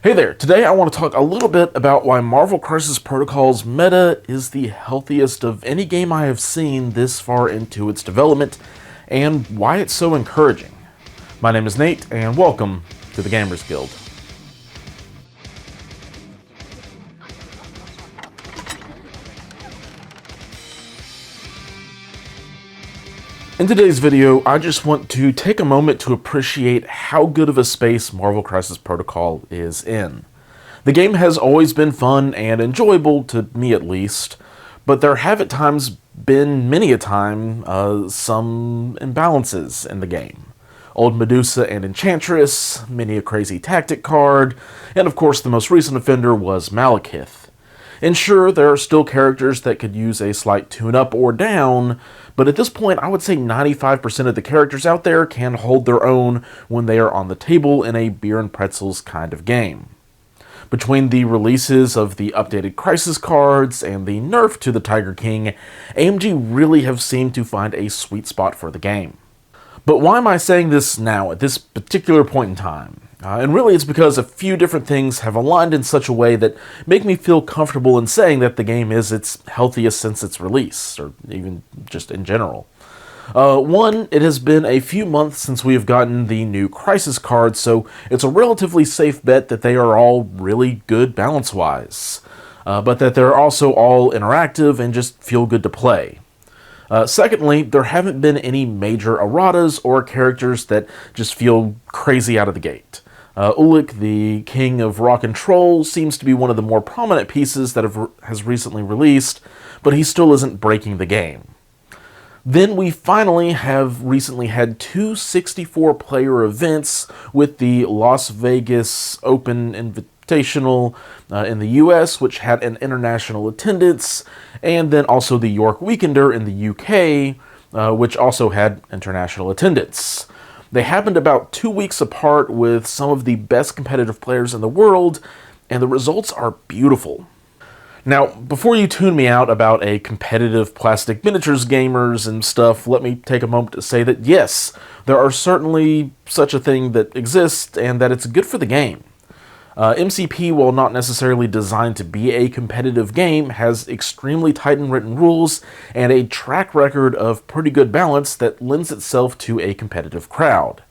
Hey there, today I want to talk a little bit about why Marvel Crisis Protocol's meta is the healthiest of any game I have seen this far into its development, and why it's so encouraging. My name is Nate, and welcome to the Gamers Guild. In today's video, I just want to take a moment to appreciate how good of a space Marvel Crisis Protocol is in. The game has always been fun and enjoyable, to me at least, but there have at times been many a time some imbalances in the game. Old Medusa and Enchantress, many a crazy tactic card, and of course the most recent offender was Malekith. And sure, there are still characters that could use a slight tune-up or down, but at this point I would say 95% of the characters out there can hold their own when they are on the table in a beer and pretzels kind of game. Between the releases of the updated Crisis cards and the nerf to the Tiger King, AMG really have seemed to find a sweet spot for the game. But why am I saying this now, at this particular point in time? And really it's because a few different things have aligned in such a way that make me feel comfortable in saying that the game is its healthiest since its release, or even just in general. One, it has been a few months since we have gotten the new Crisis cards, so it's a relatively safe bet that they are all really good balance-wise, but that they're also all interactive and just feel good to play. Secondly, there haven't been any major erratas or characters that just feel crazy out of the gate. Ulik, the King of Rock and Troll, seems to be one of the more prominent pieces that has recently released, but he still isn't breaking the game. Then we finally have recently had two 64-player events with the Las Vegas Open Invitational in the US, which had an international attendance, and then also the York Weekender in the UK, which also had international attendance. They happened about 2 weeks apart with some of the best competitive players in the world, and the results are beautiful. Now, before you tune me out about a competitive plastic miniatures gamers and stuff, let me take a moment to say that yes, there are certainly such a thing that exists, and that it's good for the game. MCP, while not necessarily designed to be a competitive game, has extremely tight and written rules and a track record of pretty good balance that lends itself to a competitive crowd.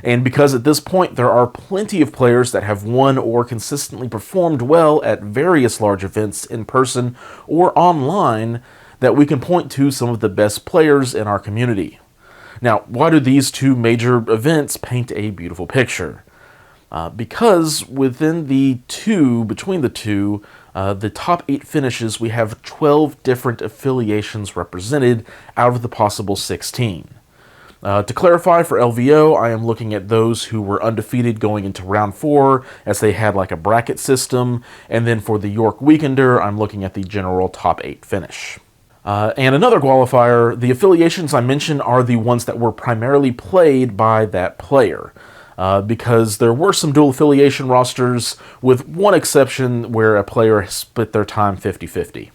And because at this point there are plenty of players that have won or consistently performed well at various large events in person or online, that we can point to some of the best players in our community. Now, why do these two major events paint a beautiful picture? Because between the top 8 finishes, we have 12 different affiliations represented out of the possible 16. To clarify, for LVO, I am looking at those who were undefeated going into round 4, as they had like a bracket system, and then for the York Weekender, I'm looking at the general top 8 finish. And another qualifier, the affiliations I mentioned are the ones that were primarily played by that player. Because there were some dual affiliation rosters, with one exception where a player split their time 50-50.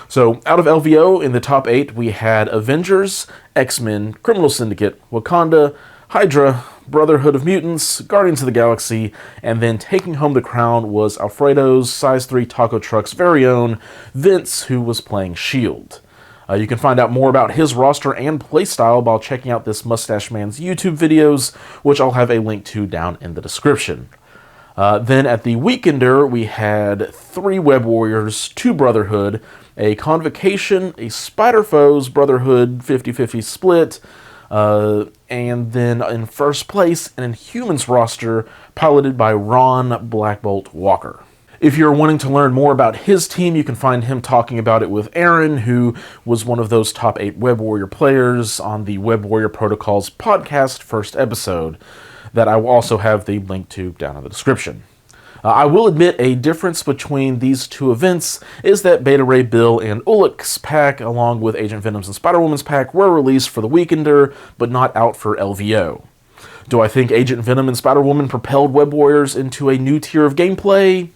So, out of LVO, in the top 8, we had Avengers, X-Men, Criminal Syndicate, Wakanda, Hydra, Brotherhood of Mutants, Guardians of the Galaxy, and then taking home the crown was Alfredo's Size 3 Taco Truck's very own Vince, who was playing S.H.I.E.L.D. You can find out more about his roster and playstyle by checking out this Mustache Man's YouTube videos, which I'll have a link to down in the description. Then at the Weekender, we had 3 Web Warriors, 2 Brotherhood, a Convocation, a Spider Foes Brotherhood 50-50 split, and then in first place, an Inhumans roster piloted by Ron Black Bolt Walker. If you're wanting to learn more about his team, you can find him talking about it with Aaron, who was one of those top 8 Web Warrior players on the Web Warrior Protocols podcast first episode, that I will also have the link to down in the description. I will admit a difference between these two events is that Beta Ray Bill and Ulik's pack, along with Agent Venom's and Spider-Woman's pack, were released for the Weekender, but not out for LVO. Do I think Agent Venom and Spider-Woman propelled Web Warriors into a new tier of gameplay?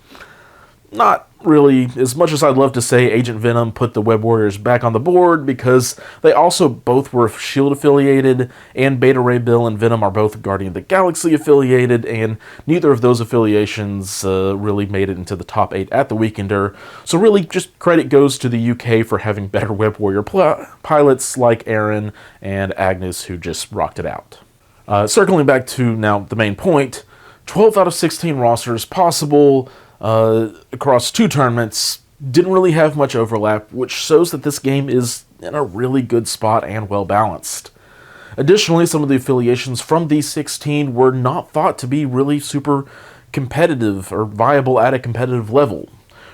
not really, as much as I'd love to say Agent Venom put the Web Warriors back on the board, because they also both were S.H.I.E.L.D. affiliated, and Beta Ray Bill and Venom are both Guardian of the Galaxy affiliated, and neither of those affiliations really made it into the top 8 at the Weekender. So really, just credit goes to the UK for having better Web Warrior pilots like Aaron and Agnes, who just rocked it out. Circling back to now the main point, 12 out of 16 rosters possible across 2 tournaments didn't really have much overlap, which shows that this game is in a really good spot and well balanced. Additionally, some of the affiliations from these 16 were not thought to be really super competitive or viable at a competitive level,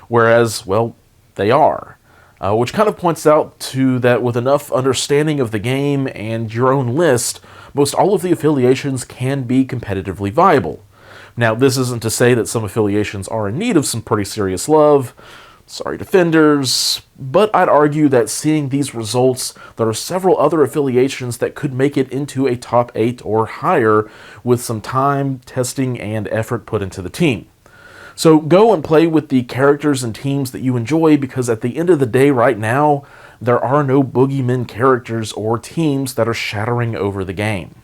whereas, well, they are. Which kind of points out to that with enough understanding of the game and your own list, most all of the affiliations can be competitively viable. Now, this isn't to say that some affiliations are in need of some pretty serious love, sorry defenders, but I'd argue that seeing these results, there are several other affiliations that could make it into a top 8 or higher with some time, testing, and effort put into the team. So go and play with the characters and teams that you enjoy, because at the end of the day right now, there are no boogeyman characters or teams that are shattering over the game.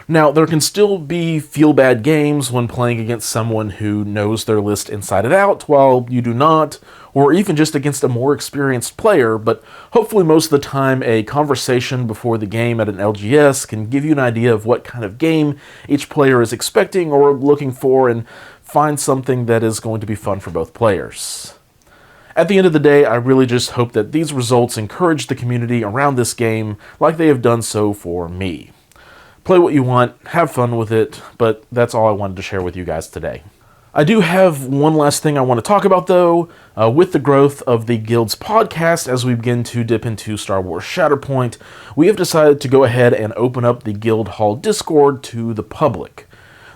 Now, there can still be feel-bad games when playing against someone who knows their list inside and out, while you do not, or even just against a more experienced player, but hopefully most of the time a conversation before the game at an LGS can give you an idea of what kind of game each player is expecting or looking for, and find something that is going to be fun for both players. At the end of the day, I really just hope that these results encourage the community around this game like they have done so for me. Play what you want, have fun with it, but that's all I wanted to share with you guys today. I do have one last thing I want to talk about, though. With the growth of the Guild's podcast, as we begin to dip into Star Wars Shatterpoint, we have decided to go ahead and open up the Guild Hall Discord to the public.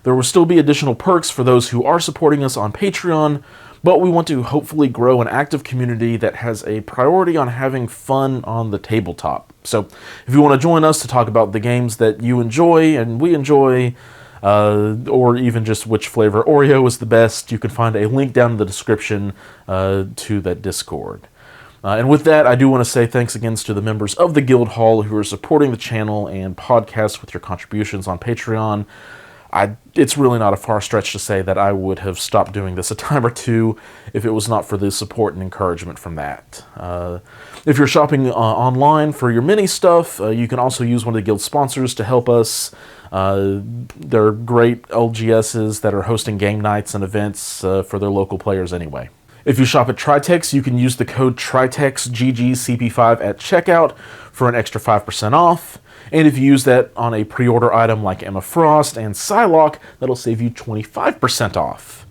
There will still be additional perks for those who are supporting us on Patreon, but we want to hopefully grow an active community that has a priority on having fun on the tabletop. So if you want to join us to talk about the games that you enjoy and we enjoy, or even just which flavor Oreo is the best, you can find a link down in the description to that Discord. And with that, I do want to say thanks again to the members of the Guild Hall who are supporting the channel and podcast with your contributions on Patreon. It's really not a far stretch to say that I would have stopped doing this a time or two if it was not for the support and encouragement from that. If you're shopping online for your mini stuff, you can also use one of the Guild sponsors to help us. They're great LGSs that are hosting game nights and events for their local players anyway. If you shop at Tritex, you can use the code TritexGGCP5 at checkout for an extra 5% off. And if you use that on a pre-order item like Emma Frost and Psylocke, that'll save you 25% off.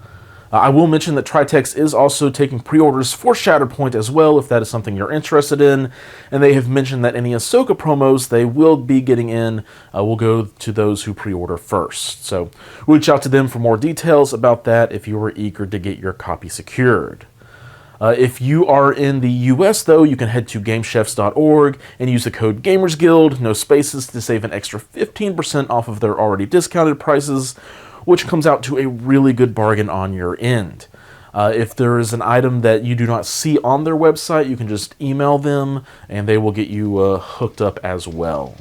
I will mention that Tritex is also taking pre-orders for Shatterpoint as well, if that is something you're interested in. And they have mentioned that any Ahsoka promos they will be getting in will go to those who pre-order first. So reach out to them for more details about that if you are eager to get your copy secured. If you are in the US, though, you can head to GameChefs.org and use the code GamersGuild, no spaces, to save an extra 15% off of their already discounted prices, which comes out to a really good bargain on your end. If there is an item that you do not see on their website, you can just email them and they will get you hooked up as well.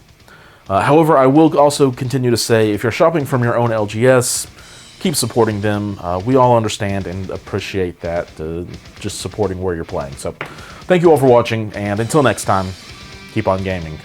However, I will also continue to say, if you're shopping from your own LGS, keep supporting them. We all understand and appreciate that, just supporting where you're playing. So thank you all for watching, and until next time, keep on gaming.